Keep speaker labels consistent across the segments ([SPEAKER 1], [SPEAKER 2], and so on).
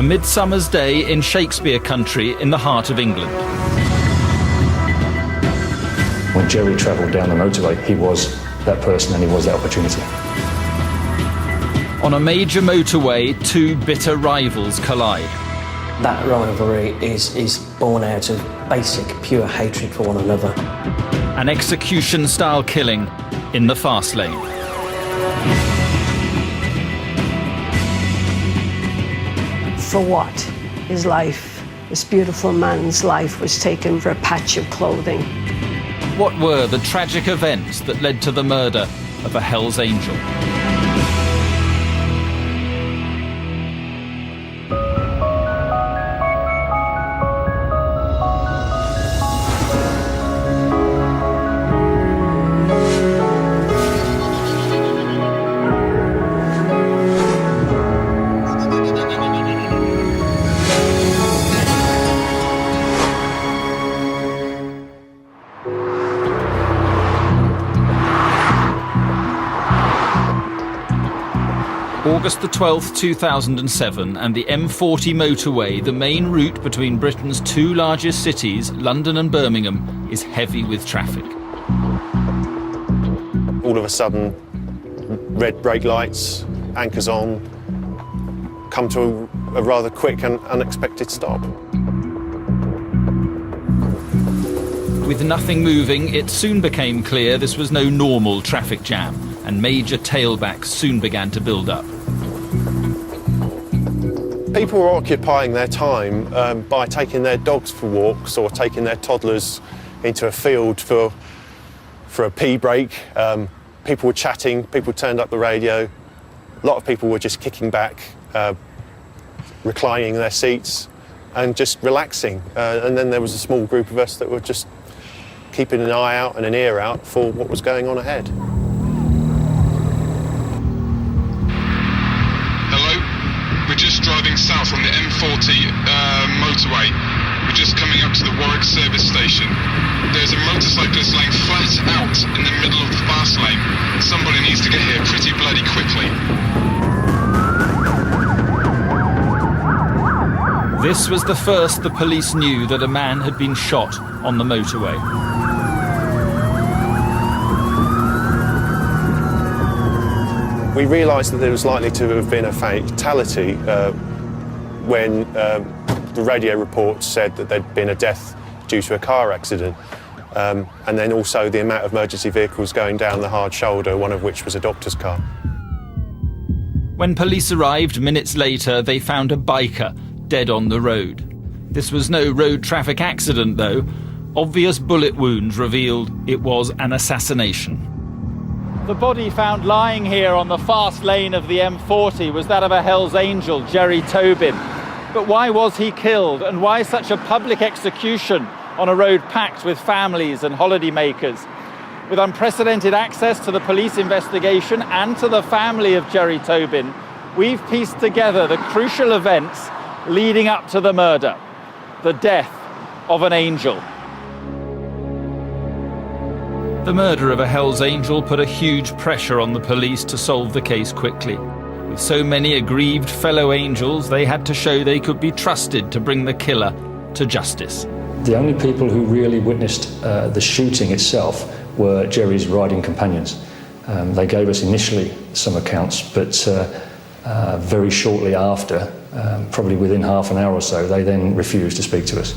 [SPEAKER 1] A midsummer's day in Shakespeare country in the heart of England.
[SPEAKER 2] When Gerry travelled down the motorway, he was that person and he was that opportunity.
[SPEAKER 1] On a major motorway, two bitter rivals collide.
[SPEAKER 3] That rivalry is born out of basic, pure hatred for one another.
[SPEAKER 1] An execution-style killing in the fast lane.
[SPEAKER 4] For what? His life, this beautiful man's life, was taken for a patch of clothing.
[SPEAKER 1] What were the tragic events that led to the murder of a Hells Angel? August the 12th, 2007, and the M40 motorway, the main route between Britain's two largest cities, London and Birmingham, is heavy with traffic.
[SPEAKER 5] All of a sudden, red brake lights, anchors on, come to a rather quick and unexpected stop.
[SPEAKER 1] With nothing moving, it soon became clear this was no normal traffic jam, and major tailbacks soon began to build up.
[SPEAKER 5] People were occupying their time by taking their dogs for walks or taking their toddlers into a field for a pee break. People were chatting, people turned up the radio. A lot of people were just kicking back, reclining in their seats and just relaxing. And then there was a small group of us that were just keeping an eye out and an ear out for what was going on ahead.
[SPEAKER 6] We're just driving south on the M40 motorway. We're just coming up to the Warwick service station. There's a motorcyclist laying flat out in the middle of the fast lane. Somebody needs to get here pretty bloody quickly.
[SPEAKER 1] This was the first the police knew that a man had been shot on the motorway.
[SPEAKER 5] We realised that there was likely to have been a fatality when the radio report said that there'd been a death due to a car accident. And then also the amount of emergency vehicles going down the hard shoulder, one of which was a doctor's car.
[SPEAKER 1] When police arrived minutes later, they found a biker dead on the road. This was no road traffic accident, though. Obvious bullet wounds revealed it was an assassination.
[SPEAKER 7] The body found lying here on the fast lane of the M40 was that of a Hells Angel, Gerry Tobin. But why was he killed, and why such a public execution on a road packed with families and holidaymakers? With unprecedented access to the police investigation and to the family of Gerry Tobin, we've pieced together the crucial events leading up to the murder, the death of an angel.
[SPEAKER 1] The murder of a Hells Angel put a huge pressure on the police to solve the case quickly. With so many aggrieved fellow angels, they had to show they could be trusted to bring the killer to justice.
[SPEAKER 2] The only people who really witnessed the shooting itself were Gerry's riding companions. They gave us initially some accounts, but very shortly after, probably within half an hour or so, they then refused to speak to us.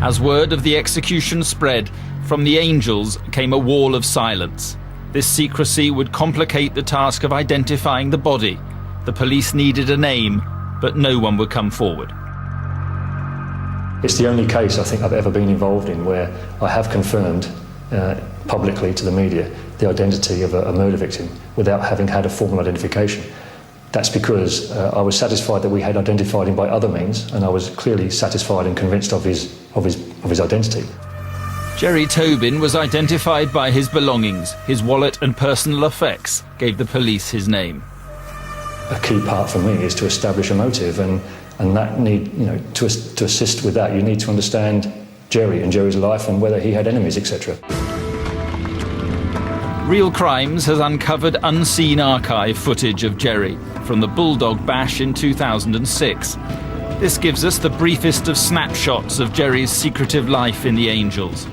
[SPEAKER 1] As word of the execution spread, from the angels came a wall of silence. This secrecy would complicate the task of identifying the body. The police needed a name, but no one would come forward.
[SPEAKER 2] It's the only case I think I've ever been involved in where I have confirmed publicly to the media the identity of a murder victim without having had a formal identification. That's because I was satisfied that we had identified him by other means, and I was clearly satisfied and convinced of his identity.
[SPEAKER 1] Gerry Tobin was identified by his belongings. His wallet and personal effects gave the police his name.
[SPEAKER 2] A key part for me is to establish a motive, and that need, to assist with that, you need to understand Gerry and Gerry's life and whether he had enemies, etc.
[SPEAKER 1] Real Crimes has uncovered unseen archive footage of Gerry from the Bulldog Bash in 2006. This gives us the briefest of snapshots of Gerry's secretive life in the Angels.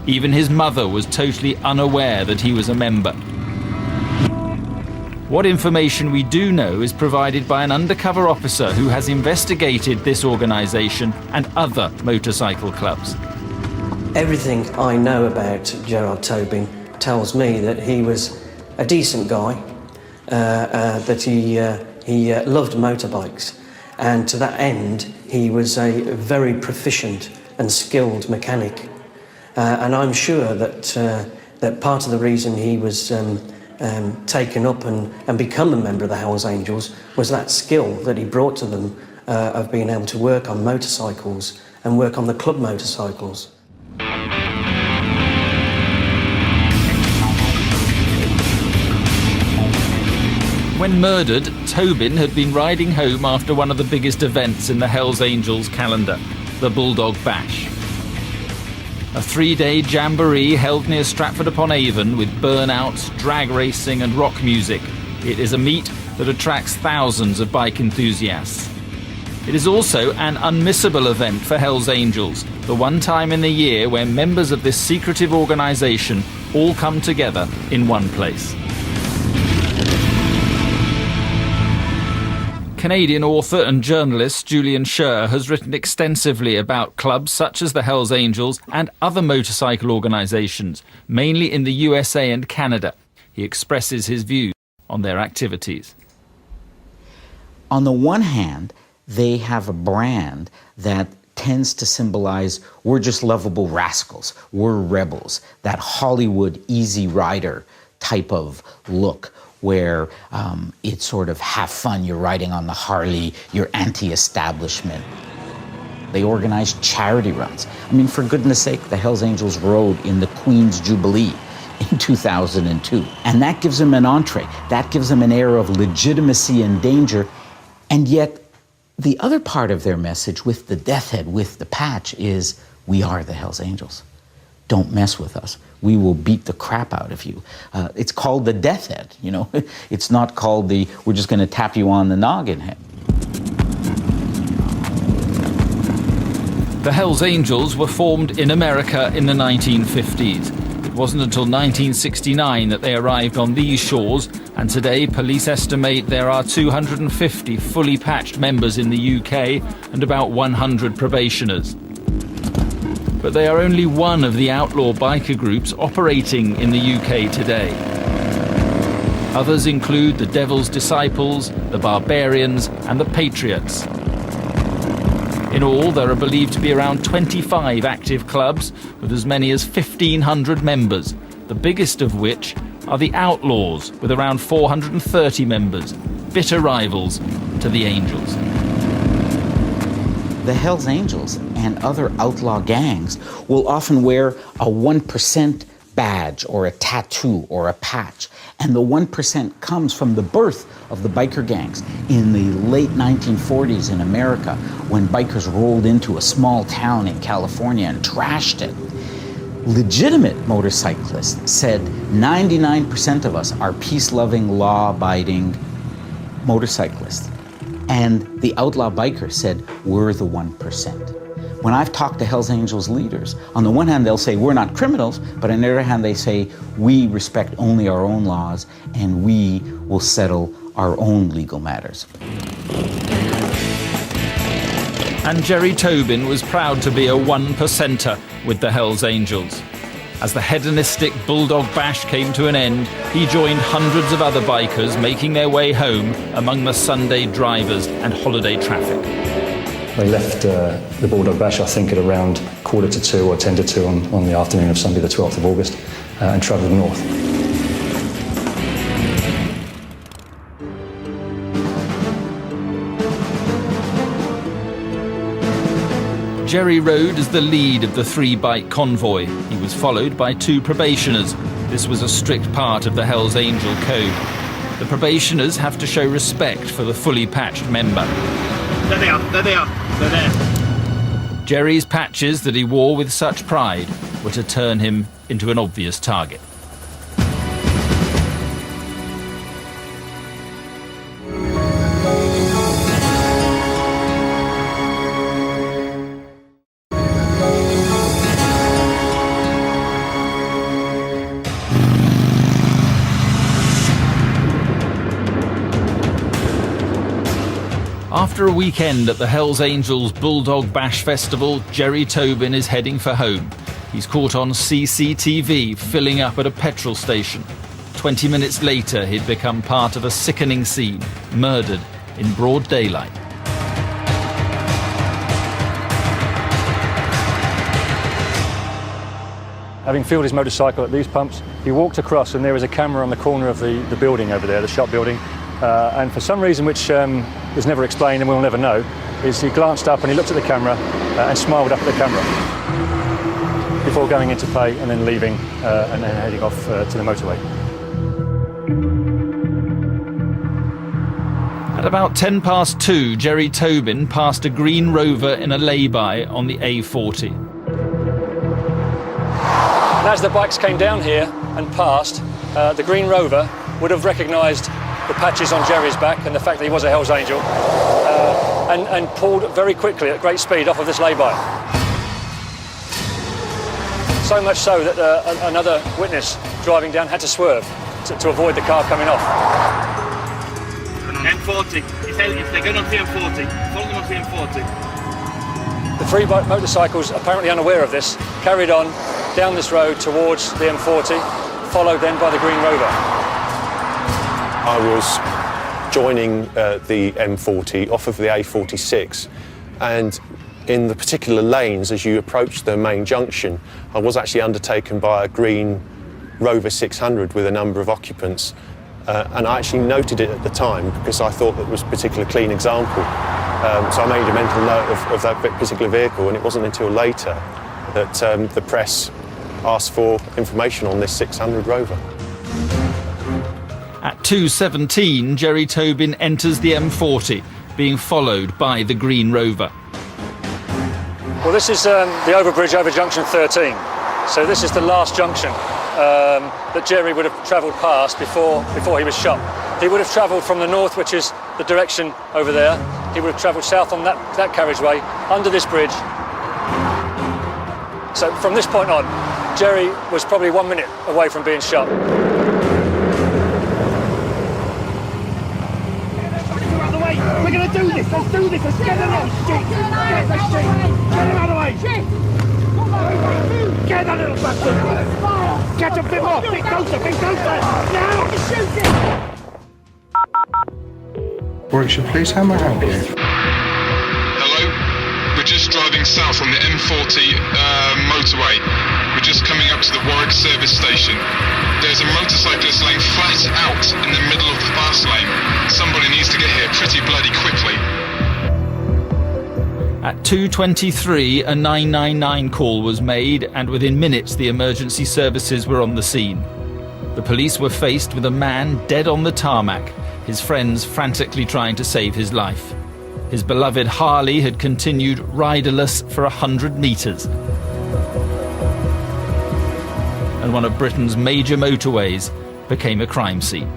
[SPEAKER 1] Even his mother was totally unaware that he was a member. What information we do know is provided by an undercover officer who has investigated this organisation and other motorcycle clubs.
[SPEAKER 3] Everything I know about Gerard Tobin tells me that he was a decent guy, that he loved motorbikes, and to that end he was a very proficient and skilled mechanic. And I'm sure that part of the reason he was taken up and become a member of the Hells Angels was that skill that he brought to them of being able to work on motorcycles and work on the club motorcycles.
[SPEAKER 1] When murdered, Tobin had been riding home after one of the biggest events in the Hells Angels calendar, the Bulldog Bash. A 3-day jamboree held near Stratford-upon-Avon with burnouts, drag racing and rock music. It is a meet that attracts thousands of bike enthusiasts. It is also an unmissable event for Hells Angels, the one time in the year where members of this secretive organisation all come together in one place. Canadian author and journalist Julian Scher has written extensively about clubs such as the Hells Angels and other motorcycle organisations, mainly in the USA and Canada. He expresses his views on their activities.
[SPEAKER 8] On the one hand, they have a brand that tends to symbolize we're just lovable rascals, we're rebels, that Hollywood easy rider type of look, where it's sort of have fun, you're riding on the Harley, you're anti-establishment. They organize charity runs. I mean, for goodness sake, the Hells Angels rode in the Queen's Jubilee in 2002. And that gives them an entree. That gives them an air of legitimacy and danger. And yet, the other part of their message with the death head, with the patch, is we are the Hells Angels. Don't mess with us. We will beat the crap out of you. It's called the death head, you know. It's not called the we're just going to tap you on the noggin head.
[SPEAKER 1] The Hells Angels were formed in America in the 1950s. It wasn't until 1969 that they arrived on these shores, and today police estimate there are 250 fully patched members in the UK and about 100 probationers. But they are only one of the outlaw biker groups operating in the UK today. Others include the Devil's Disciples, the Barbarians and the Patriots. In all, there are believed to be around 25 active clubs with as many as 1,500 members, the biggest of which are the Outlaws with around 430 members, bitter rivals to the Angels.
[SPEAKER 8] The Hells Angels and other outlaw gangs will often wear a 1% badge or a tattoo or a patch. And the 1% comes from the birth of the biker gangs in the late 1940s in America, when bikers rolled into a small town in California and trashed it. Legitimate motorcyclists said 99% of us are peace-loving, law-abiding motorcyclists. And the outlaw bikers said, we're the 1%. When I've talked to Hells Angels leaders, on the one hand they'll say we're not criminals, but on the other hand they say we respect only our own laws and we will settle our own legal matters.
[SPEAKER 1] And Gerry Tobin was proud to be a 1%er with the Hells Angels. As the hedonistic Bulldog Bash came to an end, he joined hundreds of other bikers making their way home among the Sunday drivers and holiday traffic.
[SPEAKER 2] They left the Bulldog Bash, I think, at around 1:45 or 1:50 on the afternoon of Sunday the 12th of August and travelled north.
[SPEAKER 1] Gerry rode as the lead of the 3-bike convoy. He was followed by 2 probationers. This was a strict part of the Hells Angel code. The probationers have to show respect for the fully patched member.
[SPEAKER 7] There they are, there they are, they're there.
[SPEAKER 1] Gerry's patches that he wore with such pride were to turn him into an obvious target. After a weekend at the Hells Angels Bulldog Bash festival, Gerry Tobin is heading for home. He's caught on CCTV filling up at a petrol station. 20 minutes later, he'd become part of a sickening scene, murdered in broad daylight.
[SPEAKER 2] Having fueled his motorcycle at these pumps, he walked across and there was a camera on the corner of the building over there, the shop building. And for some reason which was never explained and we'll never know, is he glanced up and he looked at the camera and smiled up at the camera before going into pay and then leaving and then heading off to the motorway.
[SPEAKER 1] At about 2:10, Gerry Tobin passed a green Rover in a lay-by on the A40.
[SPEAKER 2] And as the bikes came down here and passed, the Green Rover would have recognised the patches on Gerry's back and the fact that he was a Hells Angel, and pulled very quickly at great speed off of this lay-by. So much so that another witness driving down had to swerve to avoid the car coming off.
[SPEAKER 9] M40, if they're going on the M40, follow them on the M40.
[SPEAKER 2] The three motorcycles, apparently unaware of this, carried on down this road towards the M40, followed then by the Green Rover.
[SPEAKER 5] I was joining the M40 off of the A46, and in the particular lanes as you approach the main junction, I was actually undertaken by a green Rover 600 with a number of occupants, and I actually noted it at the time because I thought that was a particularly clean example. So I made a mental note of that particular vehicle, and it wasn't until later that the press asked for information on this 600 Rover.
[SPEAKER 1] At 2:17, Gerry Tobin enters the M40, being followed by the Green Rover.
[SPEAKER 2] Well, this is the overbridge over junction 13. So this is the last junction that Gerry would have travelled past before he was shot. He would have travelled from the north, which is the direction over there. He would have travelled south on that carriageway, under this bridge. So from this point on, Gerry was probably 1 minute away from being shot.
[SPEAKER 9] We're going to do this, let's do this, let's get them out of the street! Get them out of the way! Get that little bastard! Get a bit more, bit closer, now! Shoot it!
[SPEAKER 10] Warwickshire Police, how may I help you?
[SPEAKER 6] Hello? We're just driving south on the M40 motorway. We're just coming up to the Warwick service station. There's a motorcyclist laying flat out in the middle of the fast lane. Somebody needs to get here pretty bloody quickly.
[SPEAKER 1] At 2:23, a 999 call was made, and within minutes the emergency services were on the scene. The police were faced with a man dead on the tarmac, his friends frantically trying to save his life. His beloved Harley had continued riderless for 100 metres. And one of Britain's major motorways became a crime scene.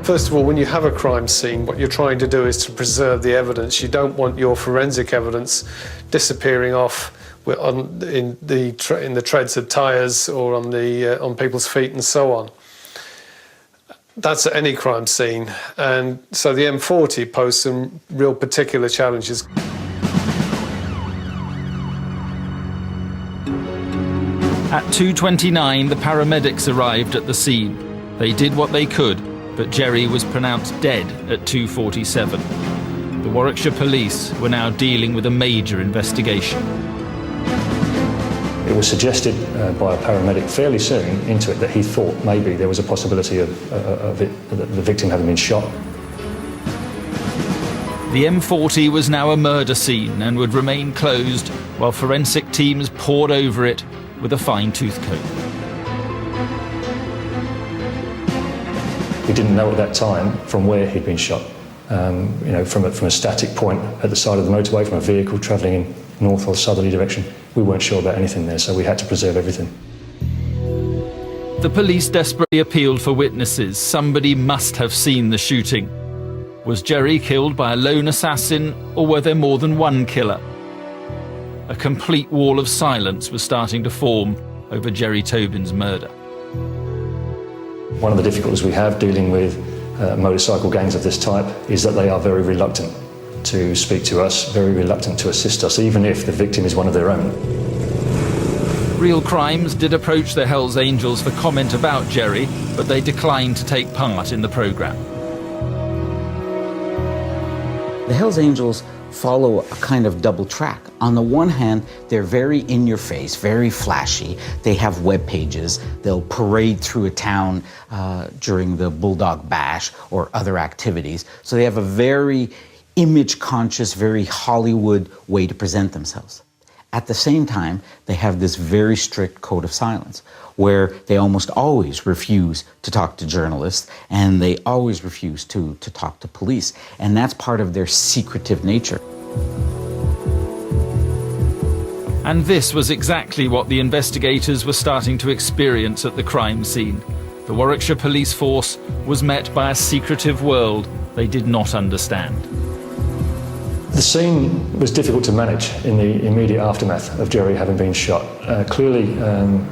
[SPEAKER 11] First of all, when you have a crime scene, what you're trying to do is to preserve the evidence. You don't want your forensic evidence disappearing off in the treads of tyres or on people's feet and so on. That's at any crime scene, and so the M40 posed some real particular challenges.
[SPEAKER 1] At 2:29, the paramedics arrived at the scene. They did what they could, but Gerry was pronounced dead at 2:47. The Warwickshire Police were now dealing with a major investigation.
[SPEAKER 2] It was suggested by a paramedic fairly soon into it that he thought maybe there was a possibility of the victim having been shot.
[SPEAKER 1] The M40 was now a murder scene and would remain closed while forensic teams pored over it with a fine-tooth comb.
[SPEAKER 2] We didn't know at that time from where he'd been shot. From a static point at the side of the motorway, from a vehicle travelling in north or southerly direction. We weren't sure about anything there, so we had to preserve everything.
[SPEAKER 1] The police desperately appealed for witnesses. Somebody must have seen the shooting. Was Gerry killed by a lone assassin, or were there more than one killer? A complete wall of silence was starting to form over Gerry Tobin's murder.
[SPEAKER 2] One of the difficulties we have dealing with motorcycle gangs of this type is that they are very reluctant to speak to us, very reluctant to assist us, even if the victim is one of their own.
[SPEAKER 1] Real Crimes did approach the Hells Angels for comment about Gerry, but they declined to take part in the programme.
[SPEAKER 8] The Hells Angels follow a kind of double track. On the one hand, they're very in your face, very flashy. They have web pages. They'll parade through a town during the Bulldog Bash or other activities. So they have a very image conscious, very Hollywood way to present themselves. At the same time, they have this very strict code of silence where they almost always refuse to talk to journalists and they always refuse to talk to police. And that's part of their secretive nature.
[SPEAKER 1] And this was exactly what the investigators were starting to experience at the crime scene. The Warwickshire police force was met by a secretive world they did not understand.
[SPEAKER 2] The scene was difficult to manage in the immediate aftermath of Gerry having been shot. Clearly,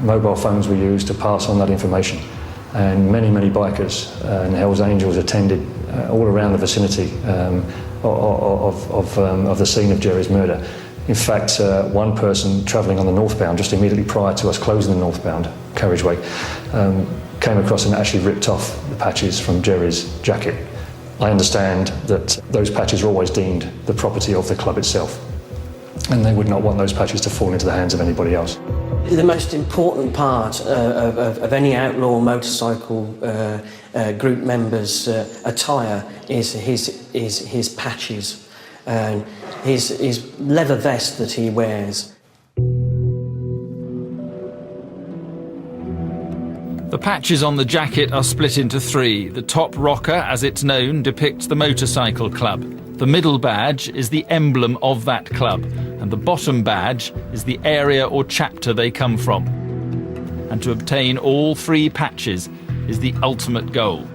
[SPEAKER 2] mobile phones were used to pass on that information, and many bikers and Hells Angels attended all around the vicinity of the scene of Gerry's murder. In fact, one person travelling on the northbound, just immediately prior to us closing the northbound carriageway, came across and actually ripped off the patches from Gerry's jacket. I understand that those patches are always deemed the property of the club itself, and they would not want those patches to fall into the hands of anybody else.
[SPEAKER 3] The most important part of any outlaw motorcycle group member's attire is his patches, and his leather vest that he wears.
[SPEAKER 1] The patches on the jacket are split into three. The top rocker, as it's known, depicts the motorcycle club. The middle badge is the emblem of that club, and the bottom badge is the area or chapter they come from. And to obtain all three patches is the ultimate goal.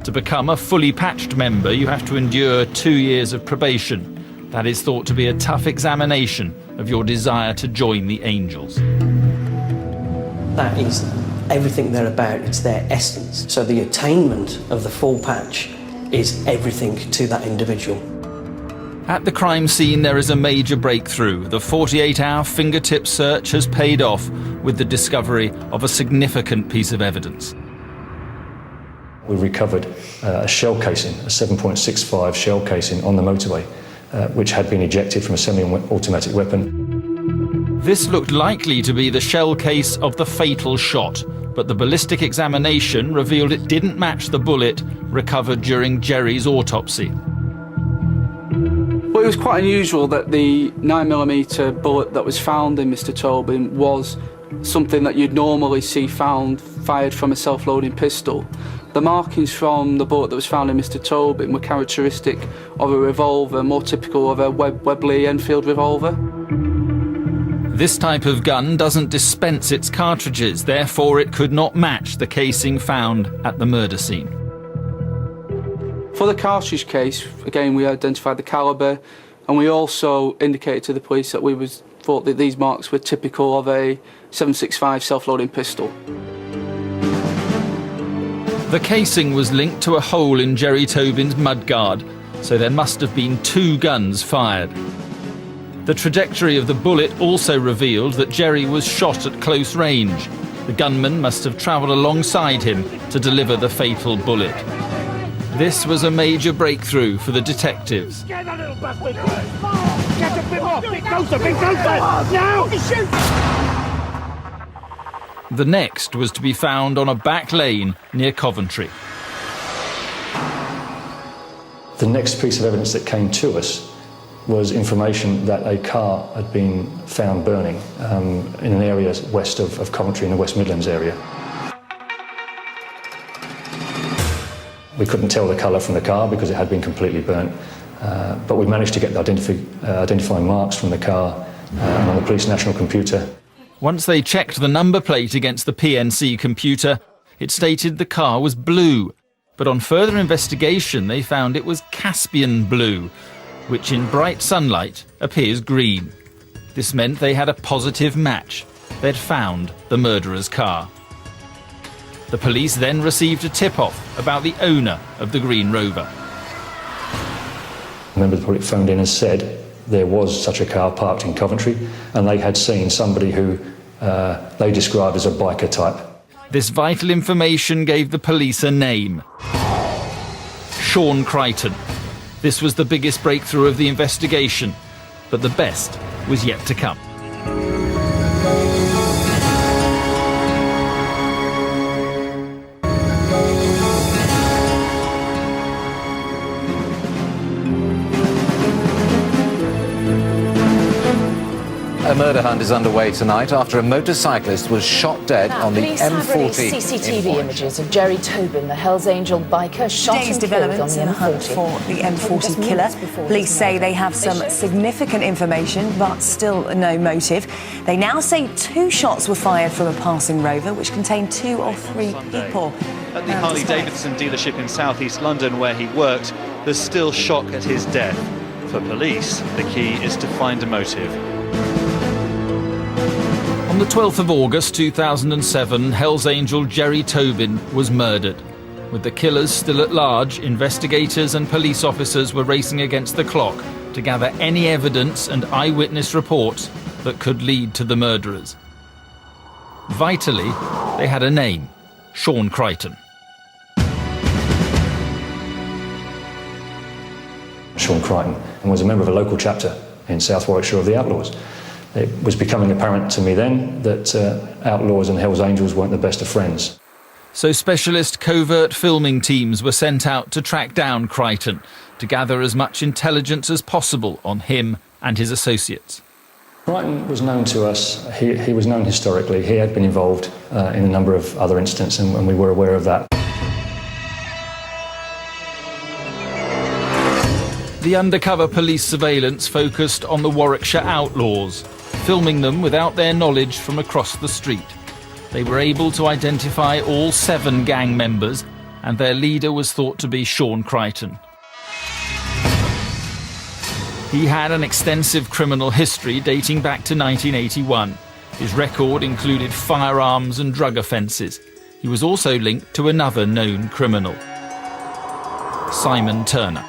[SPEAKER 1] To become a fully patched member, you have to endure 2 years of probation. That is thought to be a tough examination of your desire to join the Angels.
[SPEAKER 3] That is everything they're about, it's their essence. So the attainment of the full patch is everything to that individual.
[SPEAKER 1] At the crime scene, there is a major breakthrough. The 48-hour fingertip search has paid off with the discovery of a significant piece of evidence.
[SPEAKER 2] We recovered a shell casing, a 7.65 shell casing on the motorway, which had been ejected from a semi-automatic weapon.
[SPEAKER 1] This looked likely to be the shell case of the fatal shot, but the ballistic examination revealed it didn't match the bullet recovered during Gerry's autopsy.
[SPEAKER 12] Well, it was quite unusual that the 9mm bullet that was found in Mr. Tobin was something that you'd normally see fired from a self-loading pistol. The markings from the bullet that was found in Mr. Tobin were characteristic of a revolver, more typical of a Webley Enfield revolver.
[SPEAKER 1] This type of gun doesn't dispense its cartridges, therefore it could not match the casing found at the murder scene.
[SPEAKER 12] For the cartridge case, again, we identified the calibre, and we also indicated to the police that thought that these marks were typical of a 7.65 self-loading pistol.
[SPEAKER 1] The casing was linked to a hole in Gerry Tobin's mudguard, so there must have been 2 guns fired. The trajectory of the bullet also revealed that Gerry was shot at close range. The gunman must have travelled alongside him to deliver the fatal bullet. This was a major breakthrough for the detectives.
[SPEAKER 9] Get that little bastard! Get a bit more! Bit closer! Bit closer! Now! Shoot!
[SPEAKER 1] The next was to be found on a back lane near Coventry.
[SPEAKER 2] The next piece of evidence that came to us was information that a car had been found burning in an area west of Coventry in the West Midlands area. We couldn't tell the colour from the car because it had been completely burnt, but we managed to get the identifying marks from the car and on the police national computer.
[SPEAKER 1] Once they checked the number plate against the PNC computer, it stated the car was blue, but on further investigation they found it was Caspian blue, which in bright sunlight appears green. This meant they had a positive match. They'd found the murderer's car. The police then received a tip-off about the owner of the Green Rover.
[SPEAKER 2] A member of the public phoned in and said there was such a car parked in Coventry, and they had seen somebody who they described as a biker type.
[SPEAKER 1] This vital information gave the police a name: Sean Crichton. This was the biggest breakthrough of the investigation, but the best was yet to come.
[SPEAKER 13] A murder hunt is underway tonight after a motorcyclist was shot dead on the
[SPEAKER 14] police have
[SPEAKER 13] M40.
[SPEAKER 14] released CCTV images of Gerry Tobin, the Hells Angel biker, shot and killed on
[SPEAKER 15] developments
[SPEAKER 14] the
[SPEAKER 15] in the hunt
[SPEAKER 14] M40.
[SPEAKER 15] for the M40 killer. Police say they have some significant information, but still no motive. They now say 2 shots were fired from a passing Rover, which contained 2 or 3 people.
[SPEAKER 16] At the Harley-Davidson dealership in southeast London where he worked, there's still shock at his death. For police, the key is to find a motive.
[SPEAKER 1] On the 12th of August 2007, Hells Angel Gerry Tobin was murdered. With the killers still at large, investigators and police officers were racing against the clock to gather any evidence and eyewitness reports that could lead to the murderers. Vitally, they had a name: Sean Crichton.
[SPEAKER 2] Sean Crichton was a member of a local chapter in South Warwickshire of the Outlaws. It was becoming apparent to me then that Outlaws and Hells Angels weren't the best of friends.
[SPEAKER 1] So specialist covert filming teams were sent out to track down Crichton, to gather as much intelligence as possible on him and his associates.
[SPEAKER 2] Crichton was known to us. He was known historically. He had been involved in a number of other incidents, and we were aware of that.
[SPEAKER 1] The undercover police surveillance focused on the Warwickshire Outlaws, filming them without their knowledge from across the street. They were able to identify all 7 gang members, and their leader was thought to be Sean Crichton. He had an extensive criminal history dating back to 1981. His record included firearms and drug offences. He was also linked to another known criminal, Simon Turner.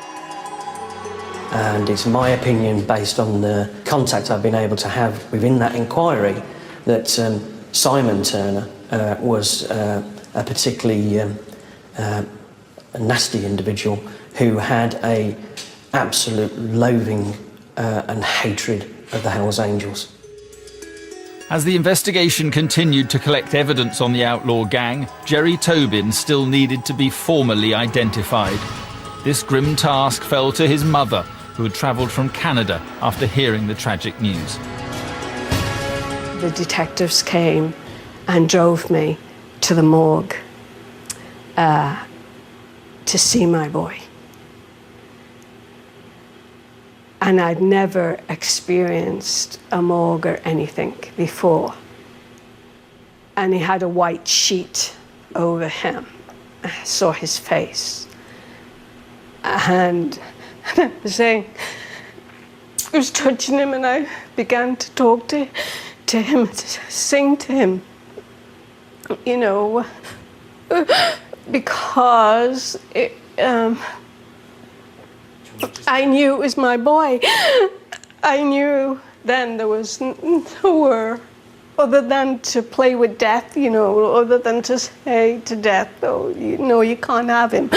[SPEAKER 3] And it's my opinion, based on the contact I've been able to have within that inquiry, that Simon Turner was a particularly nasty individual who had an absolute loathing and hatred of the Hells Angels.
[SPEAKER 1] As the investigation continued to collect evidence on the outlaw gang, Gerry Tobin still needed to be formally identified. This grim task fell to his mother, who had travelled from Canada after hearing the tragic news.
[SPEAKER 4] The detectives came and drove me to the morgue to see my boy. And I'd never experienced a morgue or anything before. And he had a white sheet over him. I saw his face. And I was saying, I was touching him, and I began to talk to him, to sing to him, you know, because I knew it was my boy. I knew then there was nowhere other than to play with death, you know, other than to say to death, oh, you know, you can't have him.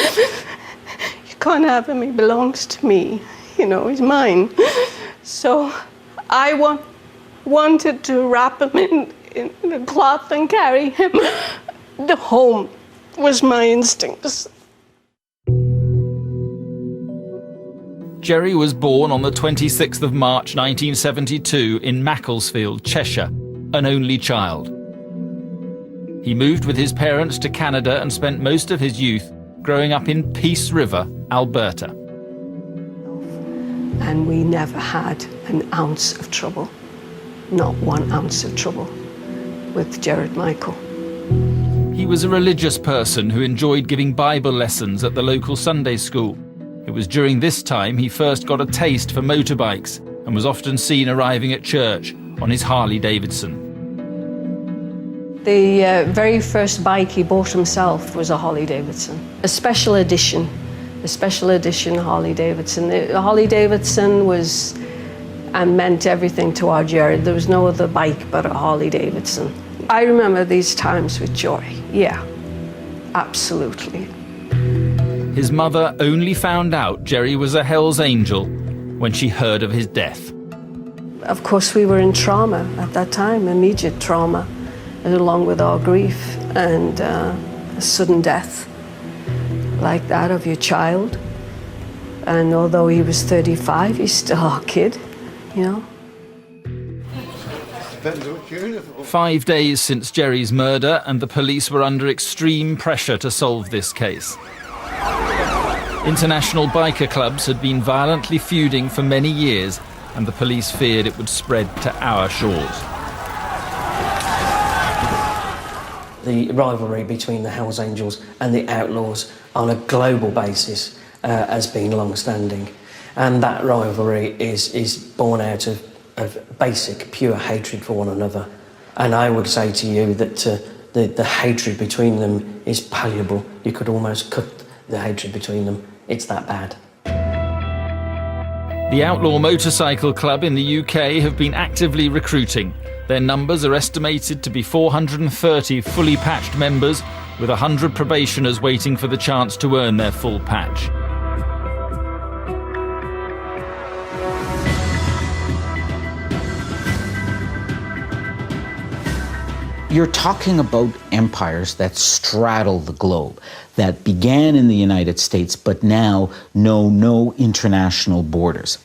[SPEAKER 4] Can't have him, he belongs to me, you know, he's mine. So I wanted to wrap him in a cloth and carry him home, was my instincts.
[SPEAKER 1] Gerry was born on the 26th of March 1972 in Macclesfield, Cheshire, an only child. He moved with his parents to Canada and spent most of his youth growing up in Peace River, Alberta.
[SPEAKER 4] And we never had an ounce of trouble, not 1 ounce of trouble with Gerard Michael.
[SPEAKER 1] He was a religious person who enjoyed giving Bible lessons at the local Sunday school. It was during this time he first got a taste for motorbikes and was often seen arriving at church on his Harley-Davidson.
[SPEAKER 4] The very first bike he bought himself was a Harley Davidson, a special edition Harley Davidson. The Harley Davidson was and meant everything to our Gerry. There was no other bike but a Harley Davidson. I remember these times with joy, yeah, absolutely.
[SPEAKER 1] His mother only found out Gerry was a Hells Angel when she heard of his death.
[SPEAKER 4] Of course, we were in trauma at that time, immediate trauma, along with our grief and a sudden death like that of your child. And although he was 35, he's still our kid, you know.
[SPEAKER 1] 5 days since Gerry's murder, and the police were under extreme pressure to solve this case. International biker clubs had been violently feuding for many years, and the police feared it would spread to our shores.
[SPEAKER 3] The rivalry between the Hells Angels and the Outlaws on a global basis has been long-standing, and that rivalry is born out of basic, pure hatred for one another. And I would say to you that the hatred between them is palpable. You could almost cut the hatred between them. It's that bad.
[SPEAKER 1] The Outlaw Motorcycle Club in the UK have been actively recruiting. Their numbers are estimated to be 430 fully patched members, with 100 probationers waiting for the chance to earn their full patch.
[SPEAKER 8] You're talking about empires that straddle the globe, that began in the United States but now know no international borders.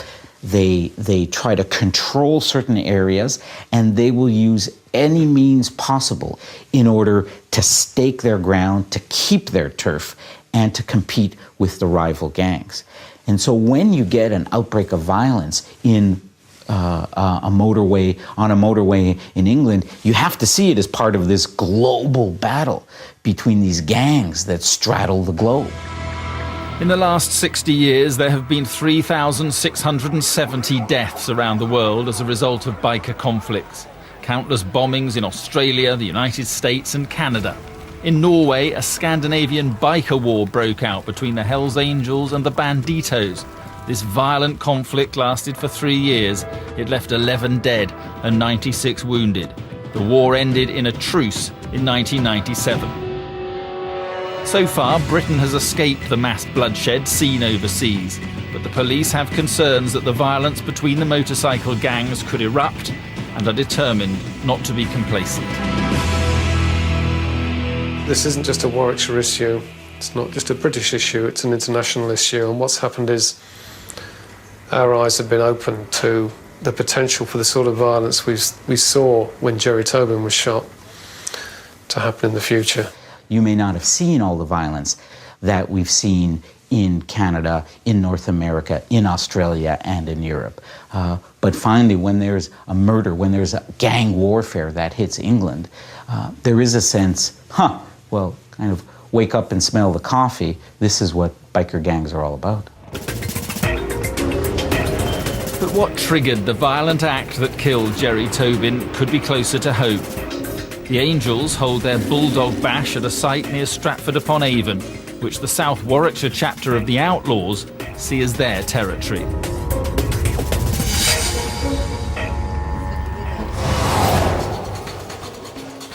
[SPEAKER 8] They try to control certain areas, and they will use any means possible in order to stake their ground, to keep their turf, and to compete with the rival gangs. And so when you get an outbreak of violence in on a motorway in England, you have to see it as part of this global battle between these gangs that straddle the globe.
[SPEAKER 1] In the last 60 years, there have been 3,670 deaths around the world as a result of biker conflicts. Countless bombings in Australia, the United States and Canada. In Norway, a Scandinavian biker war broke out between the Hells Angels and the Banditos. This violent conflict lasted for 3 years. It left 11 dead and 96 wounded. The war ended in a truce in 1997. So far, Britain has escaped the mass bloodshed seen overseas, but the police have concerns that the violence between the motorcycle gangs could erupt and are determined not to be complacent.
[SPEAKER 11] This isn't just a Warwickshire issue, it's not just a British issue, it's an international issue, and what's happened is our eyes have been opened to the potential for the sort of violence we saw when Gerry Tobin was shot to happen in the future.
[SPEAKER 8] You may not have seen all the violence that we've seen in Canada, in North America, in Australia, and in Europe. But finally, when there's a murder, when there's a gang warfare that hits England, there is a sense, well, kind of wake up and smell the coffee. This is what biker gangs are all about.
[SPEAKER 1] But what triggered the violent act that killed Gerry Tobin could be closer to home. The Angels hold their Bulldog Bash at a site near Stratford-upon-Avon, which the South Warwickshire chapter of the Outlaws see as their territory.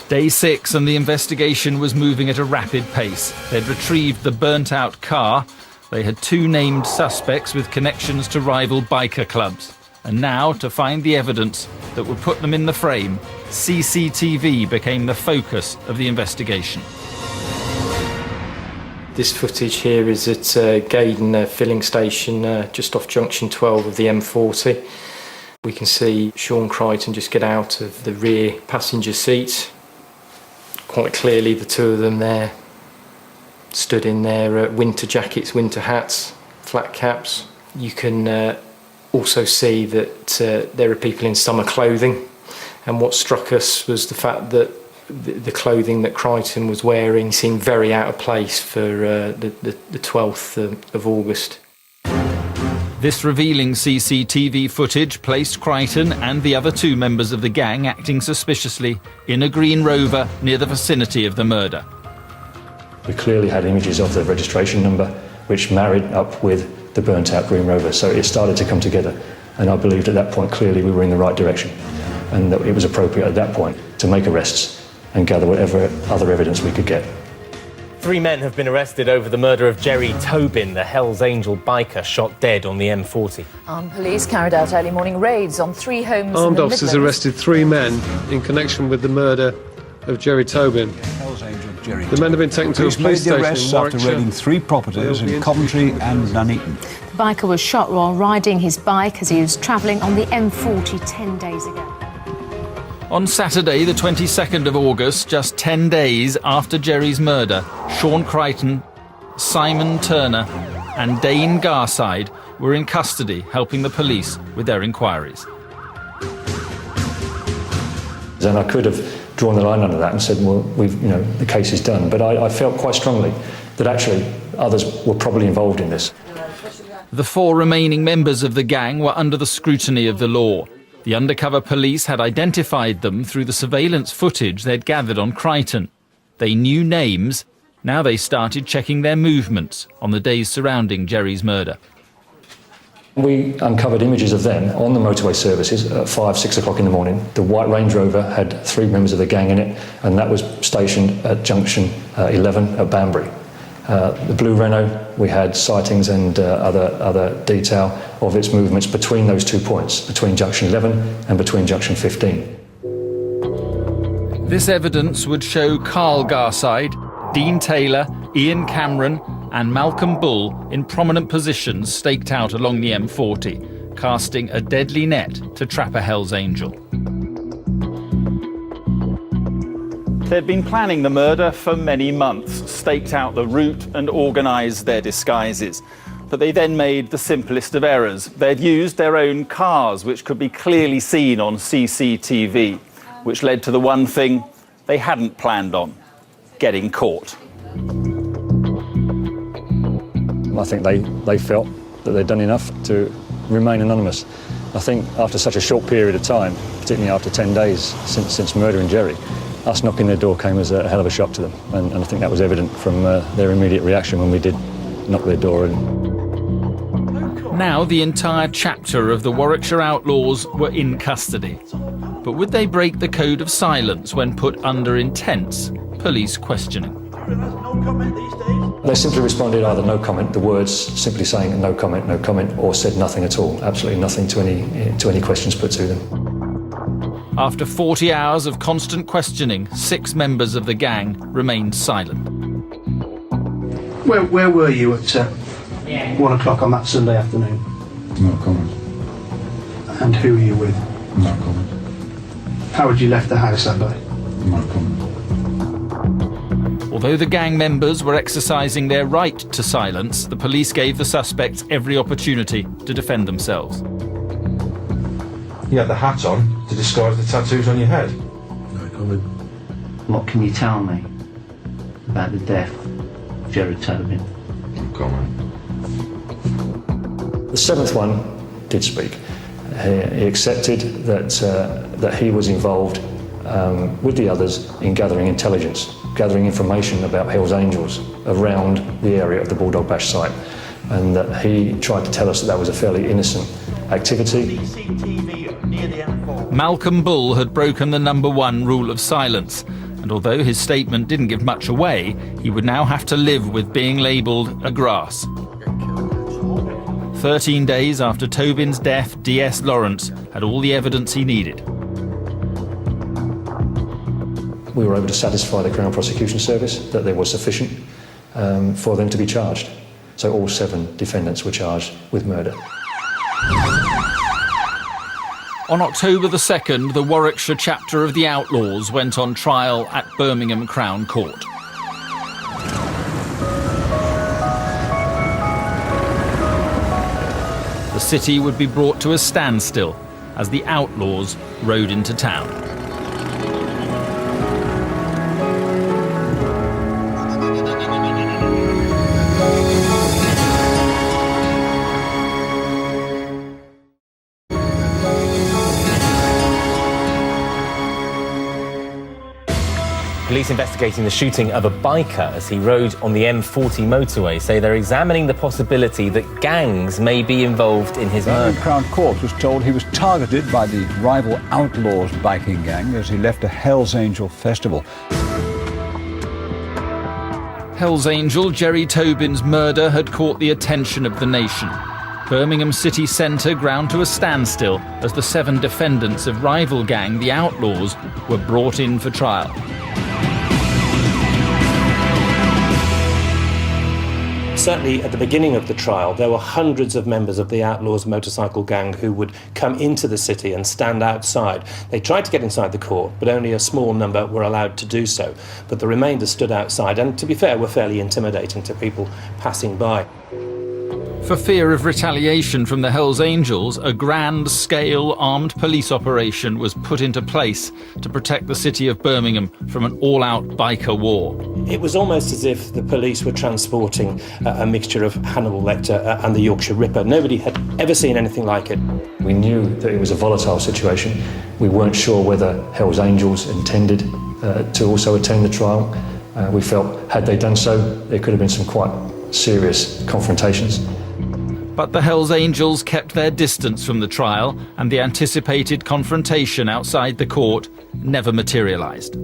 [SPEAKER 1] Day 6 and the investigation was moving at a rapid pace. They'd retrieved the burnt-out car. They had 2 named suspects with connections to rival biker clubs. And now, to find the evidence that would put them in the frame, CCTV became the focus of the investigation.
[SPEAKER 17] This footage here is at Gaydon filling station just off junction 12 of the M40. We can see Sean Crichton just get out of the rear passenger seat. Quite clearly the 2 of them there stood in their winter jackets, winter hats, flat caps. You can also see that there are people in summer clothing, and what struck us was the fact that the clothing that Crichton was wearing seemed very out of place for the 12th of August.
[SPEAKER 1] This revealing CCTV footage placed Crichton and the other 2 members of the gang acting suspiciously in a Green Rover near the vicinity of the murder.
[SPEAKER 2] We clearly had images of the registration number, which married up with the burnt-out Green Rover, so it started to come together. And I believed at that point clearly we were in the right direction, and that it was appropriate at that point to make arrests and gather whatever other evidence we could get.
[SPEAKER 18] 3 men have been arrested over the murder of Gerry Tobin, the Hells Angel biker shot dead on the M40.
[SPEAKER 14] Armed police carried out early morning raids on 3 homes
[SPEAKER 11] Armed
[SPEAKER 14] in the
[SPEAKER 11] officers
[SPEAKER 14] Midlands.
[SPEAKER 11] arrested 3 men in connection with the murder of Gerry Tobin.
[SPEAKER 19] Hells Angel Gerry
[SPEAKER 11] The men have been taken to a
[SPEAKER 19] Police
[SPEAKER 11] police
[SPEAKER 19] made the
[SPEAKER 11] station
[SPEAKER 19] arrests
[SPEAKER 11] in
[SPEAKER 19] after
[SPEAKER 11] Warwickshire.
[SPEAKER 19] raiding 3 properties in Coventry and Nuneaton.
[SPEAKER 20] The biker was shot while riding his bike as he was travelling on the M40 10 days ago.
[SPEAKER 1] On Saturday, the 22nd of August, just 10 days after Gerry's murder, Sean Crichton, Simon Turner and Dane Garside were in custody, helping the police with their inquiries.
[SPEAKER 2] And I could have drawn the line under that and said, well, the case is done. But I felt quite strongly that actually others were probably involved in this.
[SPEAKER 1] The 4 remaining members of the gang were under the scrutiny of the law. The undercover police had identified them through the surveillance footage they'd gathered on Crichton. They knew names. Now they started checking their movements on the days surrounding Gerry's murder.
[SPEAKER 2] We uncovered images of them on the motorway services at 5, 6 o'clock in the morning. The white Range Rover had 3 members of the gang in it, and that was stationed at junction 11 at Banbury. The blue Renault, we had sightings and other detail of its movements between those 2 points, between junction 11 and between junction 15.
[SPEAKER 1] This evidence would show Carl Garside, Dean Taylor, Ian Cameron and Malcolm Bull in prominent positions staked out along the M40, casting a deadly net to trap a Hells Angel.
[SPEAKER 7] They'd been planning the murder for many months, staked out the route and organised their disguises. But they then made the simplest of errors. They'd used their own cars, which could be clearly seen on CCTV, which led to the one thing they hadn't planned on: getting caught.
[SPEAKER 2] I think they felt that they'd done enough to remain anonymous. I think after such a short period of time, particularly after 10 days since murdering Gerry, us knocking their door came as a hell of a shock to them, and I think that was evident from their immediate reaction when we did knock their door in.
[SPEAKER 1] Now the entire chapter of the Warwickshire Outlaws were in custody. But would they break the code of silence when put under intense police questioning?
[SPEAKER 2] They simply responded either no comment, the words simply saying no comment, or said nothing at all, absolutely nothing to any questions put to them.
[SPEAKER 1] After 40 hours of constant questioning, 6 members of the gang remained silent.
[SPEAKER 9] Where were you at 1 o'clock on that Sunday afternoon?
[SPEAKER 10] No comment.
[SPEAKER 9] And who were you with?
[SPEAKER 10] No comment.
[SPEAKER 9] How had you left the house that day?
[SPEAKER 10] No comment.
[SPEAKER 1] Although the gang members were exercising their right to silence, the police gave the suspects every opportunity to defend themselves.
[SPEAKER 21] You had the hat on to disguise the tattoos on your head.
[SPEAKER 10] No comment.
[SPEAKER 22] What can you tell me about the death of Gerry Tobin?
[SPEAKER 10] No comment.
[SPEAKER 2] The 7th one did speak. He accepted that he was involved with the others in gathering intelligence, gathering information about Hells Angels around the area of the Bulldog Bash site, and that he tried to tell us that was a fairly innocent activity.
[SPEAKER 1] Malcolm Bull had broken the #1 rule of silence, and although his statement didn't give much away, he would now have to live with being labelled a grass. 13 days after Tobin's death, DS Lawrence had all the evidence he needed.
[SPEAKER 2] We were able to satisfy the Crown Prosecution Service that there was sufficient for them to be charged. So all 7 defendants were charged with murder.
[SPEAKER 1] On October the 2nd, the Warwickshire chapter of the Outlaws went on trial at Birmingham Crown Court. The city would be brought to a standstill as the Outlaws rode into town.
[SPEAKER 18] police investigating the shooting of a biker as he rode on the M40 motorway say they're examining the possibility that gangs may be involved in his murder.
[SPEAKER 19] Crown Court was told he was targeted by the rival Outlaws biking gang as he left a Hells Angel festival.
[SPEAKER 1] Hells Angel Gerry Tobin's murder had caught the attention of the nation. Birmingham city centre ground to a standstill as the 7 defendants of rival gang, the Outlaws, were brought in for trial.
[SPEAKER 5] Certainly at the beginning of the trial, there were hundreds of members of the Outlaws motorcycle gang who would come into the city and stand outside. They tried to get inside the court, but only a small number were allowed to do so. But the remainder stood outside and, to be fair, were fairly intimidating to people passing by.
[SPEAKER 1] For fear of retaliation from the Hells Angels, a grand-scale armed police operation was put into place to protect the city of Birmingham from an all-out biker war.
[SPEAKER 5] It was almost as if the police were transporting a mixture of Hannibal Lecter and the Yorkshire Ripper. Nobody had ever seen anything like it.
[SPEAKER 2] We knew that it was a volatile situation. We weren't sure whether Hells Angels intended to also attend the trial. We felt, had they done so, there could have been some quite serious confrontations.
[SPEAKER 1] But the Hells Angels kept their distance from the trial, and the anticipated confrontation outside the court never materialised.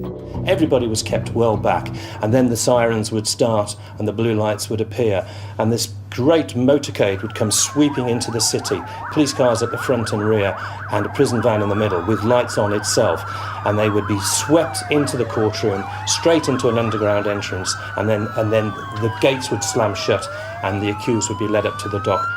[SPEAKER 5] Everybody was kept well back, and then the sirens would start and the blue lights would appear, and this great motorcade would come sweeping into the city, police cars at the front and rear, and a prison van in the middle with lights on itself, and they would be swept into the courtroom, straight into an underground entrance, and then the gates would slam shut and the accused would be led up to the dock.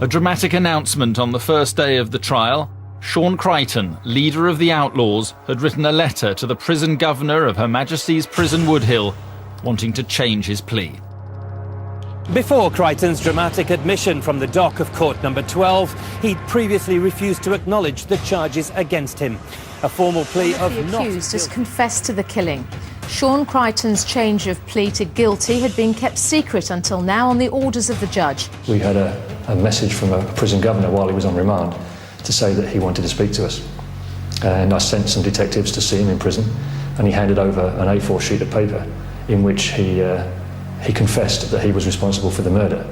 [SPEAKER 1] A dramatic announcement on the first day of the trial. Sean Crichton, leader of the Outlaws, had written a letter to the prison governor of Her Majesty's Prison Woodhill, wanting to change his plea.
[SPEAKER 6] Before Crichton's dramatic admission from the dock of court number 12, he'd previously refused to acknowledge the charges against him. A formal plea of
[SPEAKER 20] not... The accused has confessed to the killing. Sean Crichton's change of plea to guilty had been kept secret until now on the orders of the judge.
[SPEAKER 2] We had a message from a prison governor while he was on remand to say that he wanted to speak to us. And I sent some detectives to see him in prison, and he handed over an A4 sheet of paper in which he confessed that he was responsible for the murder.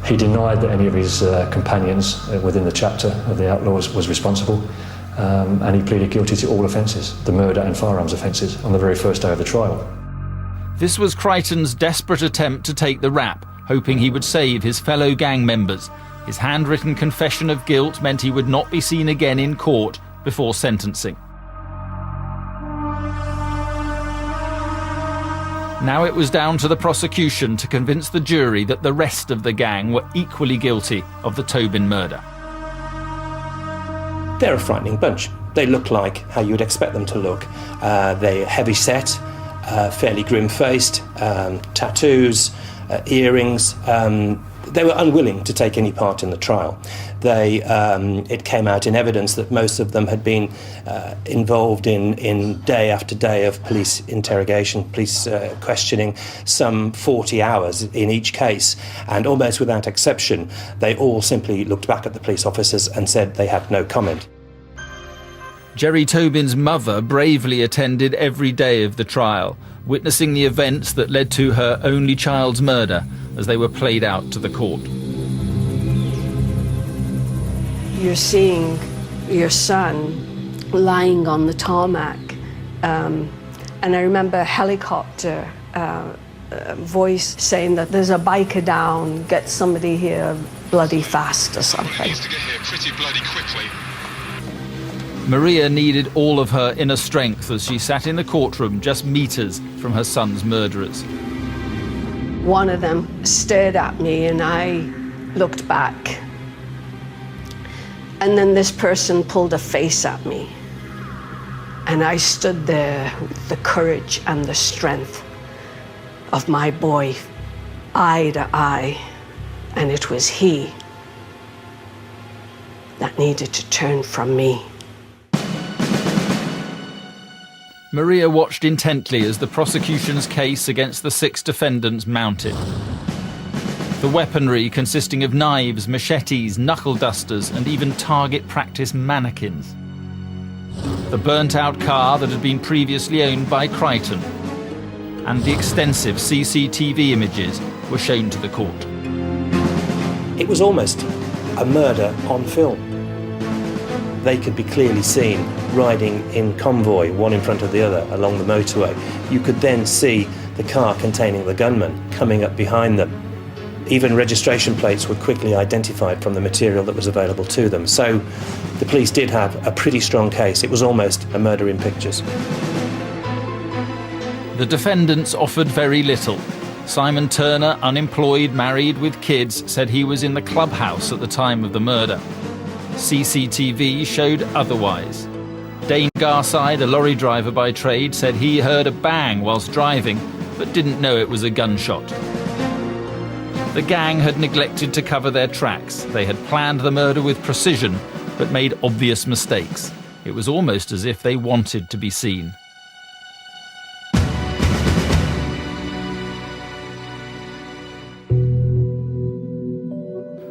[SPEAKER 2] He denied that any of his companions within the chapter of the Outlaws was responsible, and he pleaded guilty to all offences, the murder and firearms offences, on the very first day of the trial.
[SPEAKER 1] This was Crichton's desperate attempt to take the rap, hoping he would save his fellow gang members. His handwritten confession of guilt meant he would not be seen again in court before sentencing. Now it was down to the prosecution to convince the jury that the rest of the gang were equally guilty of the Tobin murder.
[SPEAKER 5] They're a frightening bunch. They look like how you'd expect them to look. They're heavy-set, fairly grim-faced, tattoos, earrings. They were unwilling to take any part in the trial. It came out in evidence that most of them had been involved in day after day of police interrogation, police questioning, some 40 hours in each case, and almost without exception, they all simply looked back at the police officers and said they had no comment.
[SPEAKER 1] Gerry Tobin's mother bravely attended every day of the trial, witnessing the events that led to her only child's murder as they were played out to the court.
[SPEAKER 4] You're seeing your son lying on the tarmac, and I remember a helicopter voice saying that there's a biker down, get somebody here bloody fast or something.
[SPEAKER 23] He needs to get here pretty bloody quickly.
[SPEAKER 1] Maria needed all of her inner strength as she sat in the courtroom just meters from her son's murderers.
[SPEAKER 4] One of them stared at me and I looked back. And then this person pulled a face at me. And I stood there with the courage and the strength of my boy, eye to eye. And it was he that needed to turn from me.
[SPEAKER 1] Maria watched intently as the prosecution's case against the 6 defendants mounted. The weaponry consisting of knives, machetes, knuckle dusters, and even target practice mannequins. the burnt-out car that had been previously owned by Crichton, and the extensive CCTV images were shown to the court.
[SPEAKER 5] It was almost a murder on film. They could be clearly seen riding in convoy, one in front of the other, along the motorway. You could then see the car containing the gunman coming up behind them. Even registration plates were quickly identified from the material that was available to them. So the police did have a pretty strong case. It was almost a murder in pictures.
[SPEAKER 1] The defendants offered very little. Simon Turner, unemployed, married with kids, said he was in the clubhouse at the time of the murder. CCTV showed otherwise. Dane Garside, a lorry driver by trade, said he heard a bang whilst driving, but didn't know it was a gunshot. The gang had neglected to cover their tracks. They had planned the murder with precision, but made obvious mistakes. It was almost as if they wanted to be seen.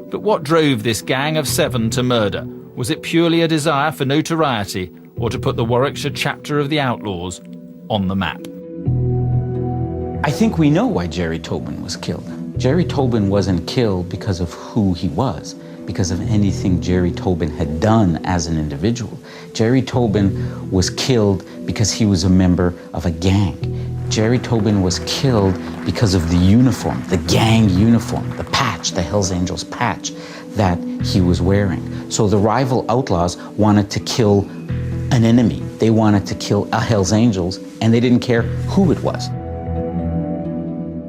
[SPEAKER 1] But what drove this gang of 7 to murder? Was it purely a desire for notoriety, or to put the Warwickshire chapter of the Outlaws on the map?
[SPEAKER 8] I think we know why Gerry Tobin was killed. Gerry Tobin wasn't killed because of who he was, because of anything Gerry Tobin had done as an individual. Gerry Tobin was killed because he was a member of a gang. Gerry Tobin was killed because of the uniform, the gang uniform, the patch, the Hells Angels patch that he was wearing. So the rival outlaws wanted to kill an enemy. They wanted to kill a Hells Angels, and they didn't care who it was.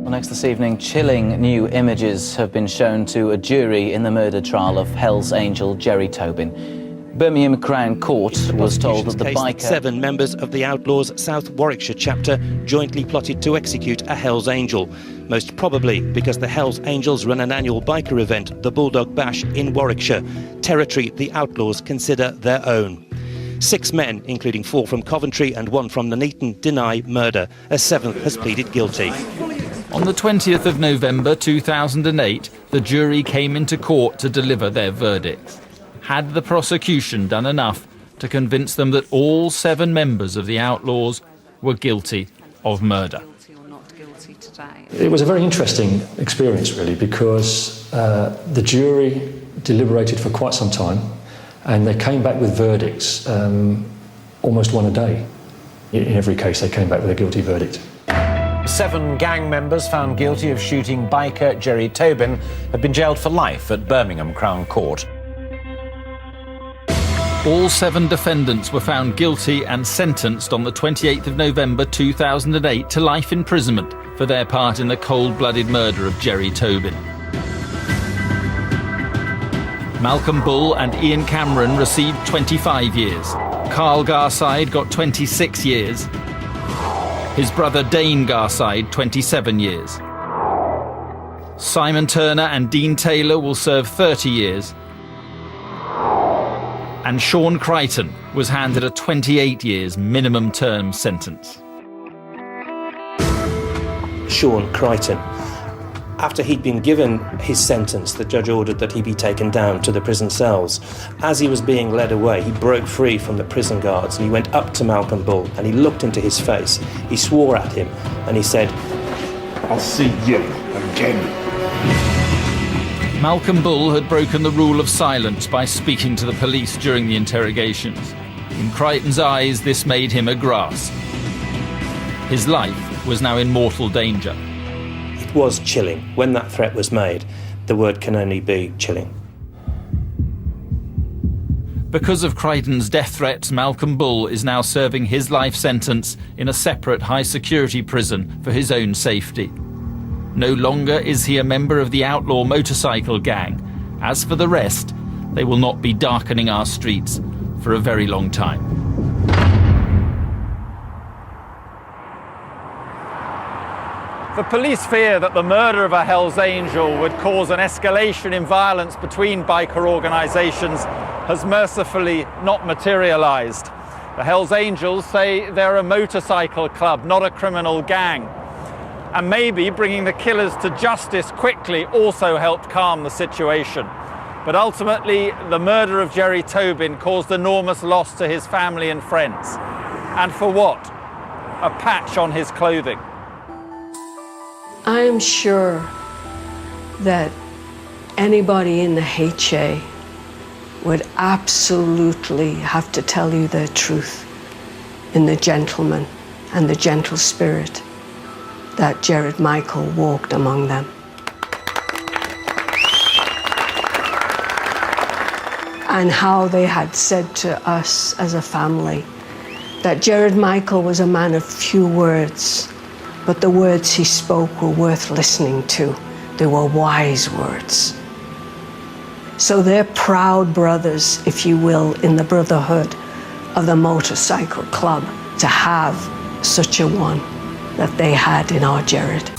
[SPEAKER 12] Well, next this evening, chilling new images have been shown to a jury in the murder trial of Hells Angel Gerry Tobin. Birmingham Crown Court was told that the biker...
[SPEAKER 5] 7 members of the Outlaws South Warwickshire chapter jointly plotted to execute a Hells Angel, most probably because the Hells Angels run an annual biker event, the Bulldog Bash, in Warwickshire, territory the Outlaws consider their own. 6 men, including 4 from Coventry and 1 from Nuneaton, deny murder. A 7th has pleaded guilty.
[SPEAKER 1] On the 20th of November 2008, the jury came into court to deliver their verdicts. Had the prosecution done enough to convince them that all 7 members of the Outlaws were guilty of murder?
[SPEAKER 2] It was a very interesting experience, really, because the jury deliberated for quite some time, and they came back with verdicts, almost one a day. In every case, they came back with a guilty verdict.
[SPEAKER 13] 7 gang members found guilty of shooting biker Gerry Tobin have been jailed for life at Birmingham Crown Court.
[SPEAKER 1] All 7 defendants were found guilty and sentenced on the 28th of November 2008 to life imprisonment for their part in the cold-blooded murder of Gerry Tobin. Malcolm Bull and Ian Cameron received 25 years. Carl Garside got 26 years. His brother Dane Garside, 27 years. Simon Turner and Dean Taylor will serve 30 years. And Sean Crichton was handed a 28 years minimum term sentence.
[SPEAKER 5] Sean Crichton. After he'd been given his sentence, the judge ordered that he be taken down to the prison cells. As he was being led away, he broke free from the prison guards and he went up to Malcolm Bull and he looked into his face. He swore at him and he said,
[SPEAKER 9] "I'll see you again."
[SPEAKER 1] Malcolm Bull had broken the rule of silence by speaking to the police during the interrogations. In Crichton's eyes, this made him a grass. His life was now in mortal danger.
[SPEAKER 5] It was chilling. When that threat was made, the word can only be chilling.
[SPEAKER 1] Because of Crichton's death threats, Malcolm Bull is now serving his life sentence in a separate high-security prison for his own safety. No longer is he a member of the outlaw motorcycle gang. As for the rest, they will not be darkening our streets for a very long time.
[SPEAKER 7] The police fear that the murder of a Hells Angel would cause an escalation in violence between biker organisations has mercifully not materialised. The Hells Angels say they're a motorcycle club, not a criminal gang. And maybe bringing the killers to justice quickly also helped calm the situation. But ultimately, the murder of Gerry Tobin caused enormous loss to his family and friends. And for what? A patch on his clothing.
[SPEAKER 4] I'm sure that anybody in the HA would absolutely have to tell you the truth in the gentleman and the gentle spirit that Jared Michael walked among them. And how they had said to us as a family that Jared Michael was a man of few words, but the words he spoke were worth listening to. They were wise words. So they're proud brothers, if you will, in the brotherhood of the motorcycle club to have such a one that they had in our Jared.